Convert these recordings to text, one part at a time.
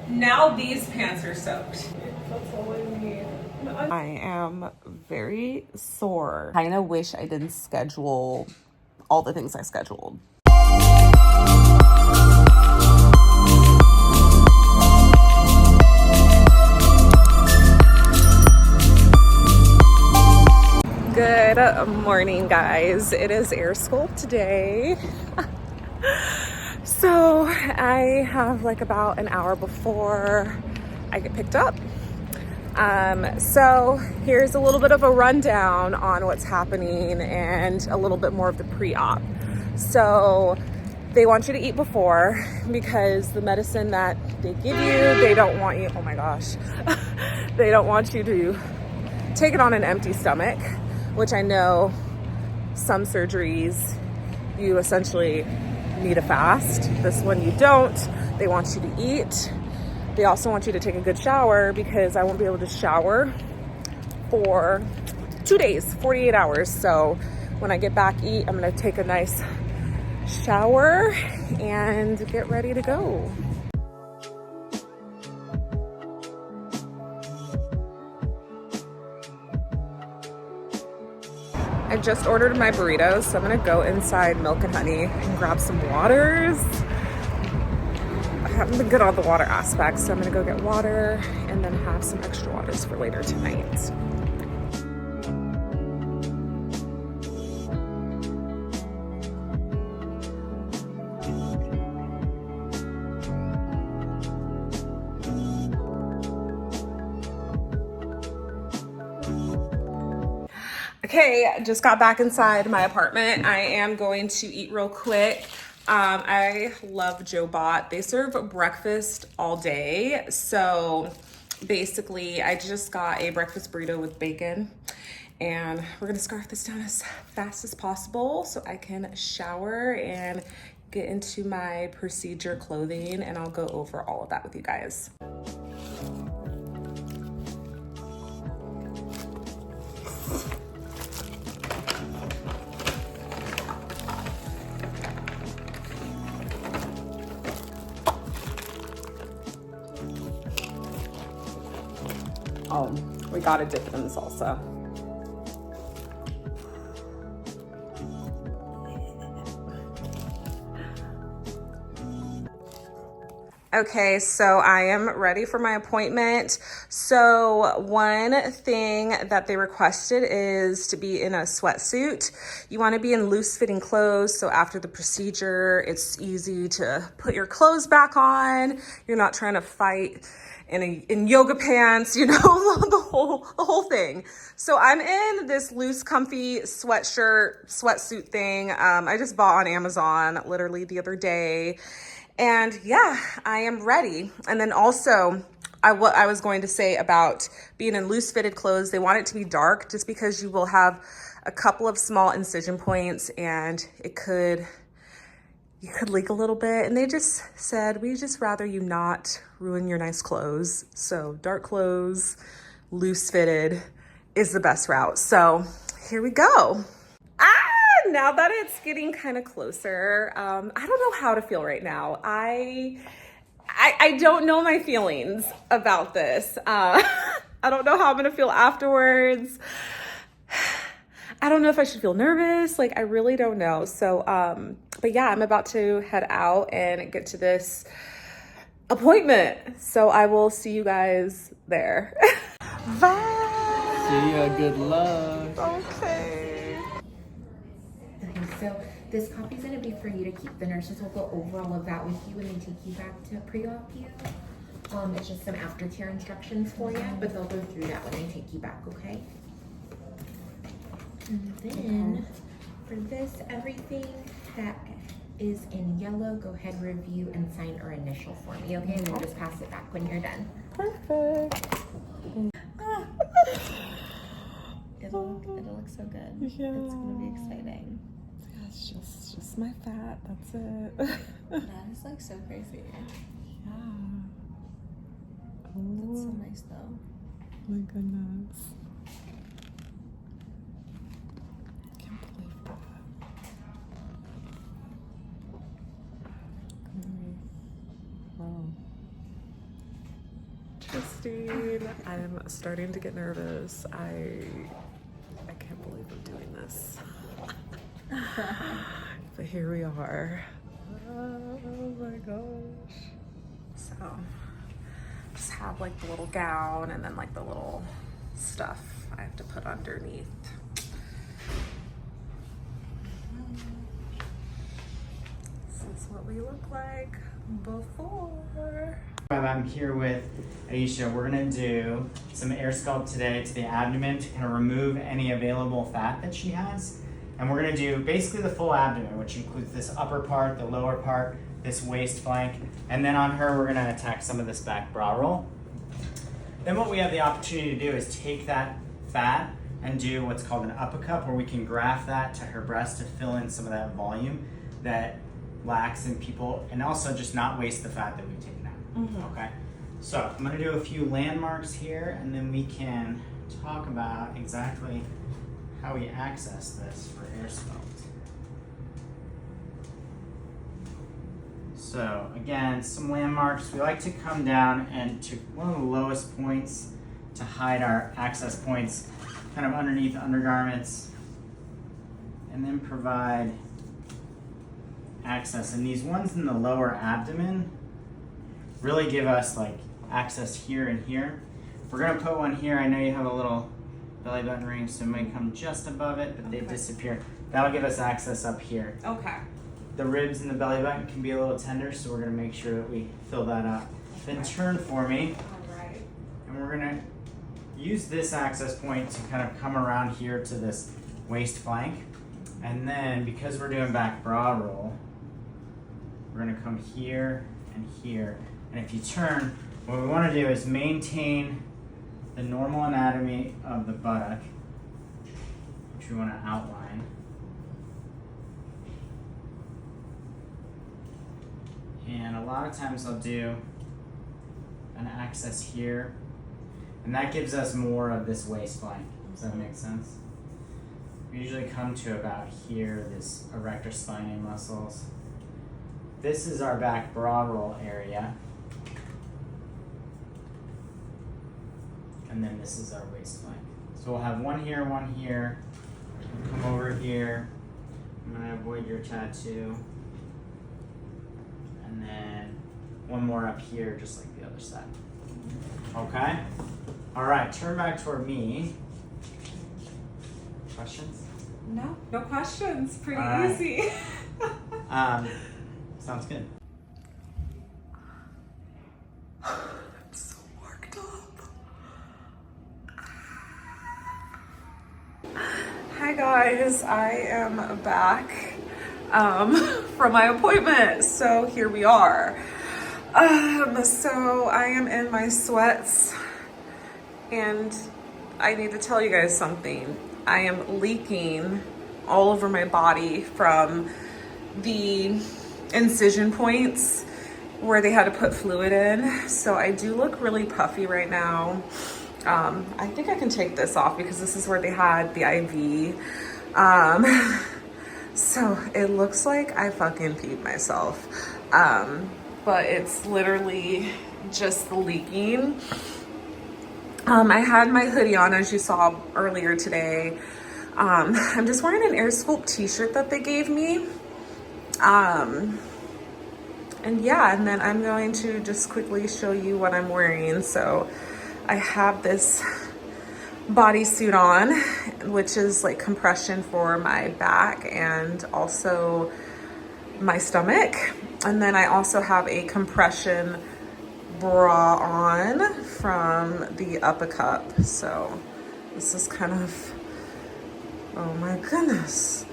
Now these pants are soaked. That's all I need. I am very sore. I kind of wish I didn't schedule all the things I scheduled. Good morning, guys. It is AirSculpt day. So I have like about an hour before I get picked up. So here's a little bit of a rundown on what's happening and a little bit more of the pre-op. So they want you to eat before because the medicine that they give you, they don't want you, oh my gosh, they don't want you to take it on an empty stomach, which I know some surgeries, you essentially need a fast. This one you don't. They want you to eat. They also want you to take a good shower because I won't be able to shower for 2 days, 48 hours. So when I get back, I'm gonna take a nice shower and get ready to go. I just ordered my burritos, so I'm gonna go inside Milk and Honey and grab some waters. I haven't been good on the water aspect, so I'm gonna go get water and then have some extra waters for later tonight. Okay, just got back inside my apartment. I am going to eat real quick. I love Joe Bot. They serve breakfast all day. So basically, I just got a breakfast burrito with bacon. And we're gonna scarf this down as fast as possible so I can shower and get into my procedure clothing, and I'll go over all of that with you guys. Oh, we gotta dip it in the salsa. Okay, so I am ready for my appointment. So one thing that they requested is to be in a sweatsuit. You want to be in loose fitting clothes, so after the procedure, it's easy to put your clothes back on. You're not trying to fight in yoga pants, you know, the whole thing. So I'm in this loose, comfy sweatsuit thing. I just bought on Amazon literally the other day. And yeah, I am ready. And then also, what I was going to say about being in loose fitted clothes, they want it to be dark just because you will have a couple of small incision points and you could leak a little bit. And they just said, we just rather you not ruin your nice clothes. So dark clothes, loose fitted is the best route. So here we go. Now that it's getting kind of closer, I don't know how to feel right now. I don't know my feelings about this. I don't know how I'm gonna feel afterwards. I don't know if I should feel nervous. Like, I really don't know. So, but yeah, I'm about to head out and get to this appointment. So I will see you guys there. Bye. See ya, good luck. Okay. Okay, so this copy's gonna be for you to keep. The nurses will go over all of that with you and then take you back to pre-op you. It's just some aftercare instructions for you, but they'll go through that when they take you back, okay? And then for this, everything that is in yellow, go ahead, review, and sign or initial for me, okay? And then just pass it back when you're done. Perfect. It'll look so good. Yeah. It's gonna be exciting. Yeah, it's just my fat. That's it. That is like so crazy. Yeah. That's so Oh nice though. my goodness. Can't believe that. Wow. exhausting. I'm starting to get nervous. I can't believe I'm doing this. But here we are. Oh my gosh. So just have like the little gown and then like the little stuff I have to put underneath. This is what we look like before. I'm here with Aiesha. We're gonna do some AirSculpt today to the abdomen to kind of remove any available fat that she has. And we're gonna do basically the full abdomen, which includes this upper part, the lower part, this waist flank, and then on her, we're gonna attack some of this back bra roll. Then what we have the opportunity to do is take that fat and do what's called an uppercut, where we can graft that to her breast to fill in some of that volume that lacks in people, and also just not waste the fat that we've taken out. Okay, so I'm gonna do a few landmarks here, and then we can talk about exactly how we access this for AirSculpt. So again, some landmarks. We like to come down and to one of the lowest points to hide our access points, kind of underneath undergarments, and then provide access. And these ones in the lower abdomen really give us like access here and here. We're gonna put one here. I know you have a little belly button ring, so it might come just above it, but they disappear. That'll give us access up here. Okay. The ribs and the belly button can be a little tender, so we're gonna make sure that we fill that up. Then turn for me. All right. And we're gonna use this access point to kind of come around here to this waist flank. And then because we're doing back bra roll, we're gonna come here and here. And if you turn, what we wanna do is maintain the normal anatomy of the buttock, which we wanna outline. And a lot of times I'll do an access here, and that gives us more of this waist flank. Does that make sense? We usually come to about here, this erector spinae muscles. This is our back bra roll area. And then this is our waist flank. So we'll have one here, come over here. I'm gonna avoid your tattoo. And then one more up here, just like the other side. Okay? All right, turn back toward me. Questions? No questions. Pretty All right. easy. Sounds good. I'm so worked up. Hi guys, I am back from my appointment. So here we are. So I am in my sweats and I need to tell you guys something. I am leaking all over my body from the incision points where they had to put fluid in. So I do look really puffy right now. I think I can take this off because this is where they had the IV. So it looks like I fucking peed myself. But it's literally just leaking. I had my hoodie on, as you saw earlier today. I'm just wearing an AirSculpt t-shirt that they gave me. And yeah, and then I'm going to just quickly show you what I'm wearing. So I have this bodysuit on, which is like compression for my back and also my stomach. And then I also have a compression bra on from the Upper Cup. So this is kind of, oh my goodness.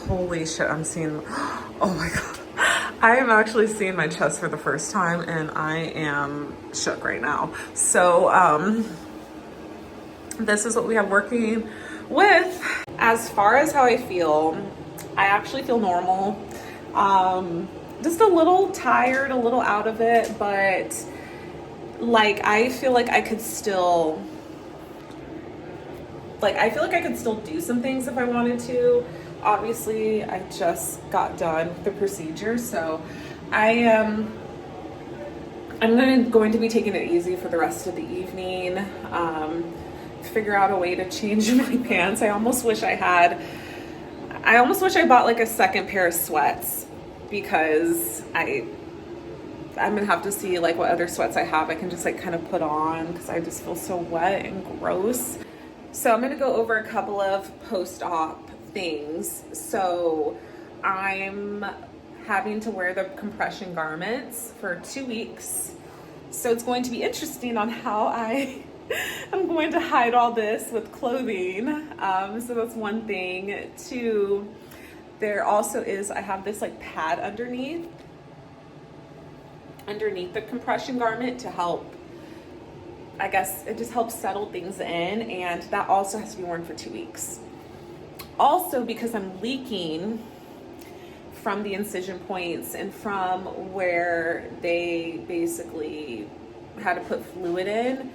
Holy shit, I'm seeing, oh my God. I am actually seeing my chest for the first time and I am shook right now. So this is what we have working with. As far as how I feel, I actually feel normal. Just a little tired, a little out of it, but like I feel like I could still do some things if I wanted to. Obviously, I just got done with the procedure, so I am I'm going to be taking it easy for the rest of the evening. Figure out a way to change my pants. I almost wish I bought like a second pair of sweats, because I'm gonna have to see like what other sweats I have I can just like kind of put on, because I just feel so wet and gross. So I'm gonna go over a couple of post-op things. So I'm having to wear the compression garments for 2 weeks. So it's going to be interesting on how I'm going to hide all this with clothing. So that's one thing. Two, there also is, I have this like pad underneath the compression garment to help, I guess it just helps settle things in, and that also has to be worn for 2 weeks. Also, because I'm leaking from the incision points and from where they basically had to put fluid in,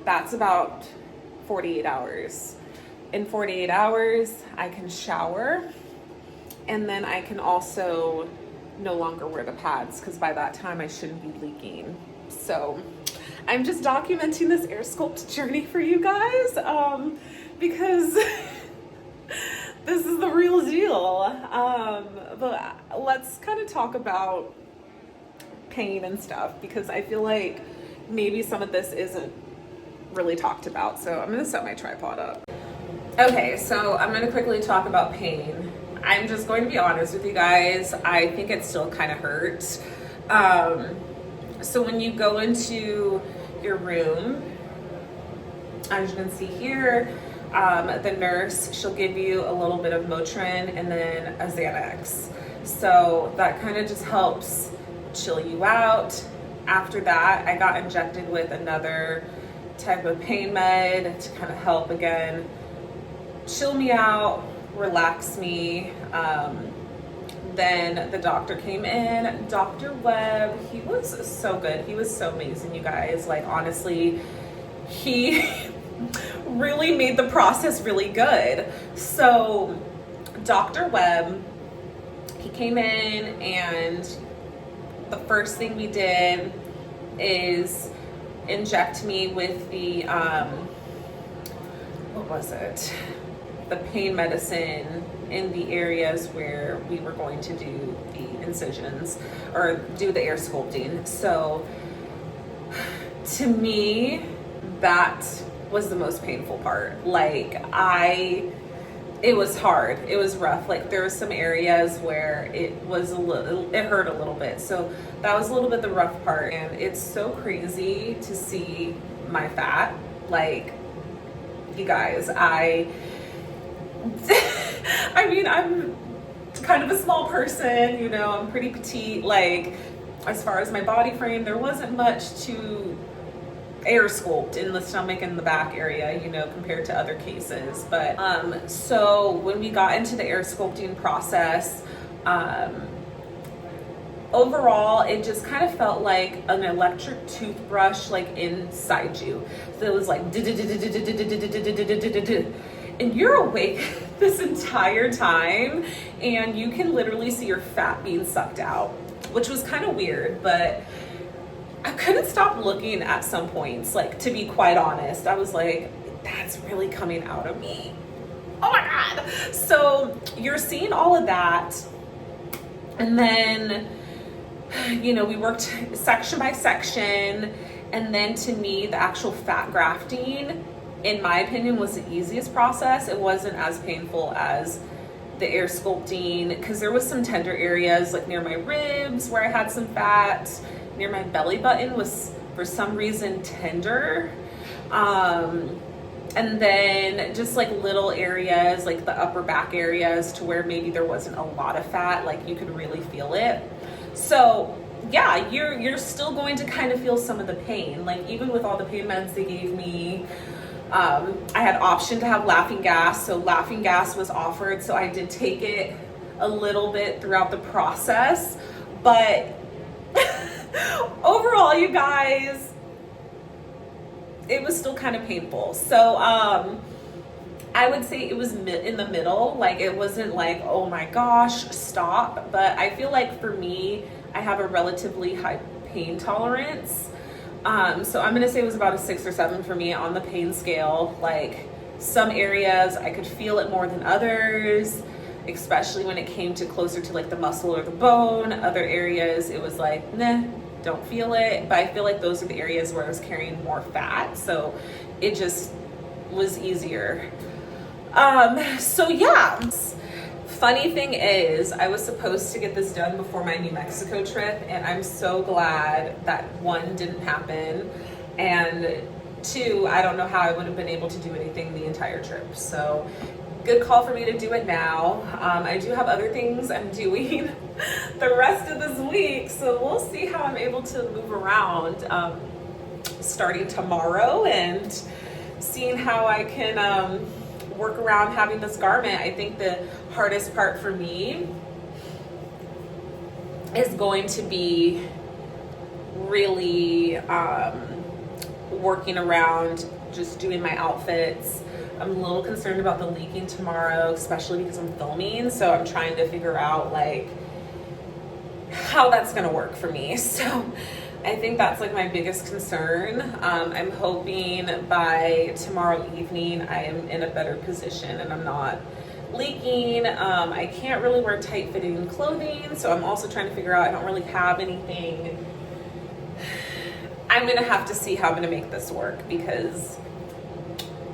that's about 48 hours. In 48 hours, I can shower, and then I can also no longer wear the pads, because by that time I shouldn't be leaking. So I'm just documenting this AirSculpt journey for you guys, because this is the real deal. But let's kind of talk about pain and stuff, because I feel like maybe some of this isn't really talked about. So I'm gonna set my tripod up. Okay, so I'm gonna quickly talk about pain. I'm just going to be honest with you guys. I think it still kind of hurts. So when you go into your room, as you can see here, the nurse, she'll give you a little bit of Motrin and then a Xanax. So that kind of just helps chill you out. After that, I got injected with another type of pain med to kind of help again, chill me out, relax me. Then the doctor came in, Dr. Webb. He was so good. He was so amazing, you guys. Like, honestly, he really made the process really good. So Dr. Webb, he came in, and the first thing we did is inject me with the, what was it? The pain medicine in the areas where we were going to do the incisions or do the air sculpting. So to me, that was the most painful part. Like, it was hard. It was rough. Like, there were some areas where it hurt a little bit. So that was a little bit the rough part. And it's so crazy to see my fat. Like, you guys, I mean, I'm kind of a small person, you know, I'm pretty petite. Like, as far as my body frame, there wasn't much to air sculpt in the stomach and the back area, you know, compared to other cases. But so when we got into the air sculpting process, overall, it just kind of felt like an electric toothbrush, like, inside you. So it was like, and you're awake this entire time, and you can literally see your fat being sucked out, which was kind of weird, but I couldn't stop looking at some points. Like, to be quite honest, I was like, that's really coming out of me. Oh my God. So you're seeing all of that. And then, you know, we worked section by section. And then, to me, the actual fat grafting, in my opinion, was the easiest process. It wasn't as painful as the air sculpting, because there was some tender areas, like near my ribs where I had some fat. Near my belly button was, for some reason, tender. And then just like little areas, like the upper back areas, to where maybe there wasn't a lot of fat, like you could really feel it. So yeah, you're still going to kind of feel some of the pain. Like, even with all the pain meds they gave me, I had option to have laughing gas. So laughing gas was offered. So I did take it a little bit throughout the process, but overall, you guys, it was still kind of painful. So I would say it was in the middle. Like, it wasn't like, oh my gosh, stop. But I feel like for me, I have a relatively high pain tolerance. So I'm gonna say it was about a 6 or 7 for me on the pain scale. Like, some areas I could feel it more than others, especially when it came to closer to like the muscle or the bone. Other areas it was like, nah, don't feel it. But I feel like those are the areas where I was carrying more fat, so it just was easier. So yeah. Funny thing is, I was supposed to get this done before my New Mexico trip, and I'm so glad that 1, didn't happen, and 2, I don't know how I would have been able to do anything the entire trip. So good call for me to do it now. I do have other things I'm doing the rest of this week, so we'll see how I'm able to move around starting tomorrow, and seeing how I can work around having this garment. I think the hardest part for me is going to be really working around just doing my outfits. I'm a little concerned about the leaking tomorrow, especially because I'm filming, so I'm trying to figure out like how that's gonna work for me. So I think that's like my biggest concern. I'm hoping by tomorrow evening I am in a better position and I'm not leaking. I can't really wear tight fitting clothing, so I'm also trying to figure out, I don't really have anything. I'm gonna have to see how I'm gonna make this work, because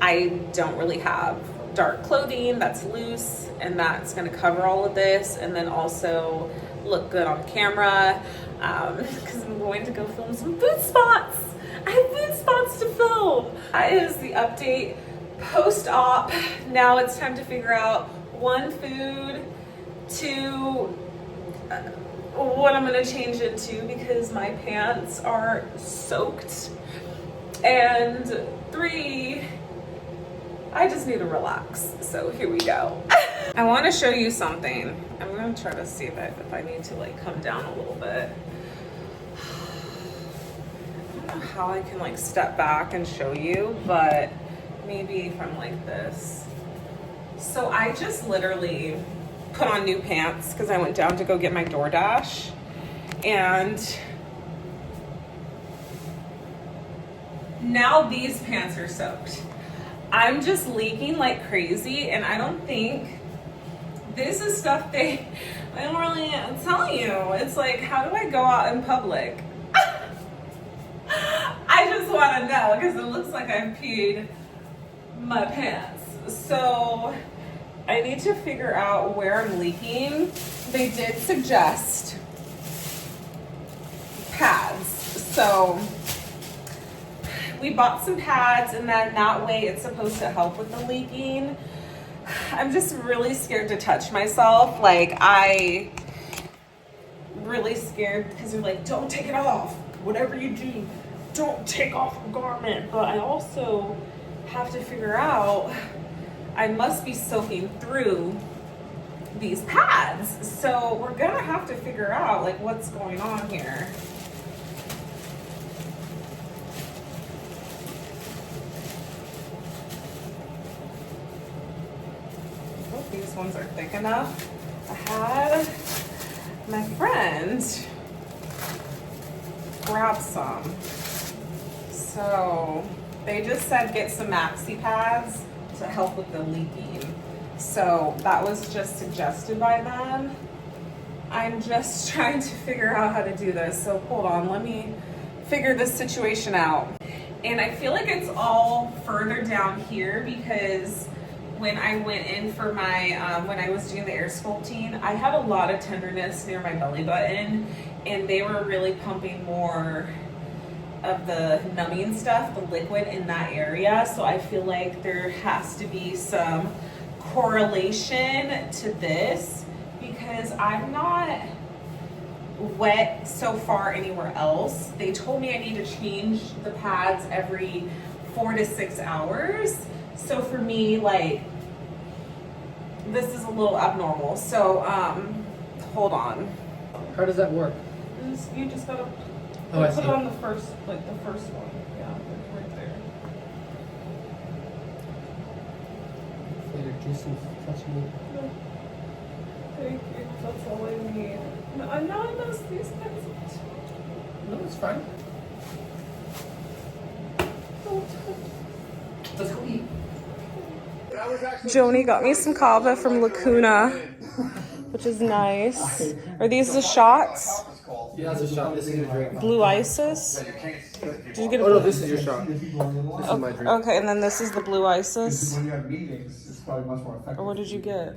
I don't really have dark clothing that's loose and that's gonna cover all of this and then also look good on camera, because I'm going to go film some food spots. I have food spots to film. That is the update post-op. Now it's time to figure out 1, food, 2, what I'm gonna change into because my pants are soaked, and 3, I just need to relax. So here we go. I want to show you something. I'm going to try to see if I need to like come down a little bit. I don't know how I can like step back and show you, but maybe if I'm like this. So I just literally put on new pants because I went down to go get my DoorDash, and now these pants are soaked. I'm just leaking like crazy, and I don't think this is stuff I don't really tell you. It's like, how do I go out in public? I just want to know because it looks like I've peed my pants. So I need to figure out where I'm leaking. They did suggest pads. So we bought some pads, and then that way it's supposed to help with the leaking. I'm just really scared to touch myself. Like, I really scared because they're like, don't take it off. Whatever you do, don't take off the garment. But I also have to figure out, I must be soaking through these pads. So we're gonna have to figure out like what's going on here. These ones are thick enough. I had my friend grab some. So they just said get some maxi pads to help with the leaking. So that was just suggested by them. I'm just trying to figure out how to do this. So hold on, let me figure this situation out. And I feel like it's all further down here because when I went in for my, when I was doing the air sculpting, I had a lot of tenderness near my belly button, and they were really pumping more of the numbing stuff, the liquid in that area. So I feel like there has to be some correlation to this because I'm not wet so far anywhere else. They told me I need to change the pads every 4 to 6 hours. So for me, like, this is a little abnormal. So, hold on. How does that work? You just gotta Oh, I put see. it on the first, like the first one. Yeah, right there. Later, juicy, touch me. Thank you. That's all I need. I know I messed these things up. No, It's fine. Let's go eat. Joni got me some kava from Lacuna, which is nice. Are these the shots? Yeah, that's a shot. This is your drink. Blue Isis? Did you get a Oh no, this is your shot. This is my drink. Okay, and then this is the Blue Isis. When you have meetings, it's probably much more effective. Or what did you get?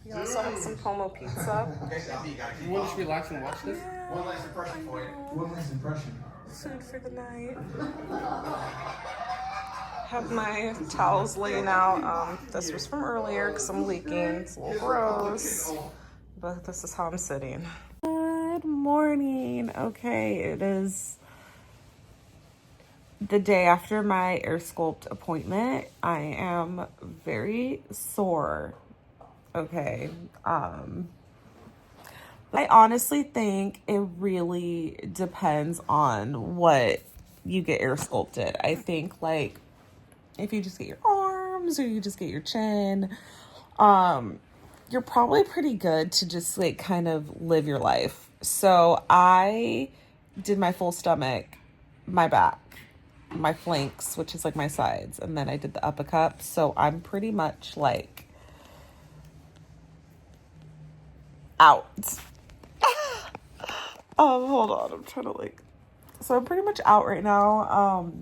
You also have some Pomo pizza. You want to just relax and watch this? One last impression for you. One last impression. Food for the night. Have my towels laying out. This was from earlier because I'm leaking. It's a little gross, but this is how I'm sitting. Good morning. Okay, it is the day after my AirSculpt appointment. I am very sore. Okay. I honestly think it really depends on what you get AirSculpted. I think like if you just get your arms or you just get your chin, you're probably pretty good to just like kind of live your life. So I did my full stomach, my back, my flanks, which is like my sides, and then I did the upper cup. So I'm pretty much like out. Hold on, I'm trying to like, so I'm pretty much out right now.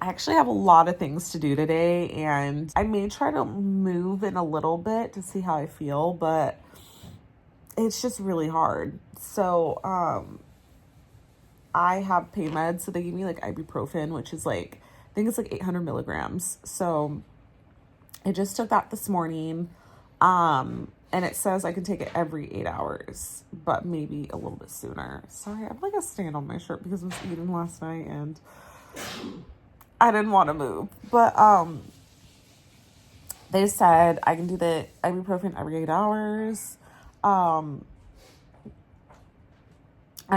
I actually have a lot of things to do today, and I may try to move in a little bit to see how I feel, but it's just really hard. So, I have pain meds, so they give me like ibuprofen, which is like, I think it's like 800 milligrams. So I just took that this morning. And it says I can take it every 8 hours, but maybe a little bit sooner. Sorry, I have like a stain on my shirt because I was eating last night and I didn't want to move. But they said I can do the ibuprofen every 8 hours. I'm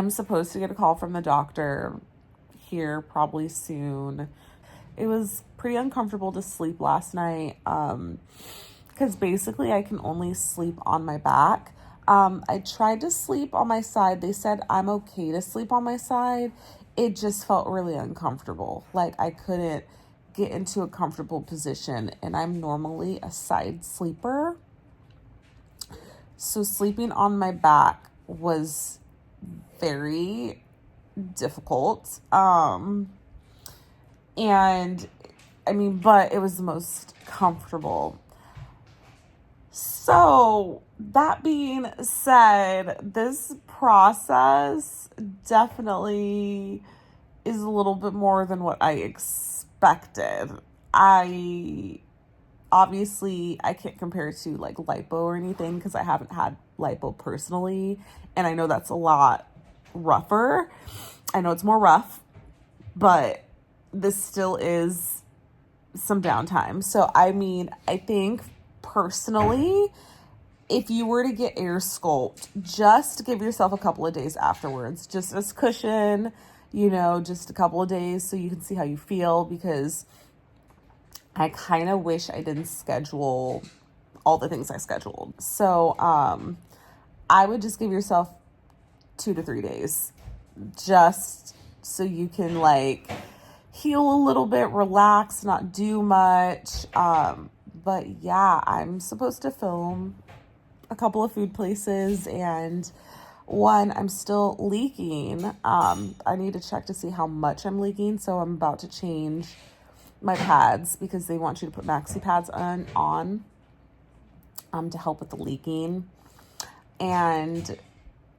supposed to get a call from the doctor here probably soon. It was pretty uncomfortable to sleep last night. Because basically I can only sleep on my back. I tried to sleep on my side. They said I'm okay to sleep on my side. It just felt really uncomfortable. Like I couldn't get into a comfortable position, and I'm normally a side sleeper. So sleeping on my back was very difficult. And I mean, but it was the most comfortable. So that being said, this process definitely is a little bit more than what I expected. I can't compare it to like Lipo or anything because I haven't had Lipo personally, and I know that's a lot rougher. I know it's more rough, but this still is some downtime. So I mean, I think personally, if you were to get AirSculpt, just give yourself a couple of days afterwards, just as cushion, you know, just a couple of days so you can see how you feel, because I kind of wish I didn't schedule all the things I scheduled. So I would just give yourself 2 to 3 days just so you can like heal a little bit, relax, not do much. But yeah, I'm supposed to film a couple of food places, and one, I'm still leaking. I need to check to see how much I'm leaking. So I'm about to change my pads because they want you to put maxi pads on to help with the leaking. And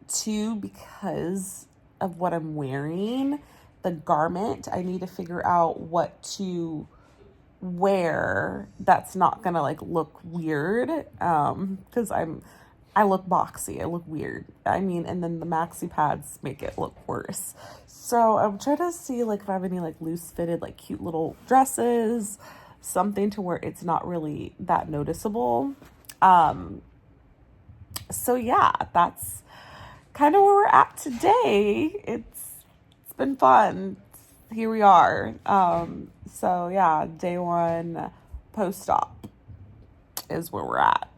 two, because of what I'm wearing, the garment, I need to figure out what to wear that's not gonna like look weird, because I look boxy, I look weird. I mean, and then the maxi pads make it look worse. So I'm trying to see like if I have any like loose fitted like cute little dresses, something to where it's not really that noticeable. So yeah, that's kind of where we're at today. It's been fun. Here we are. So yeah, day one post-op is where we're at.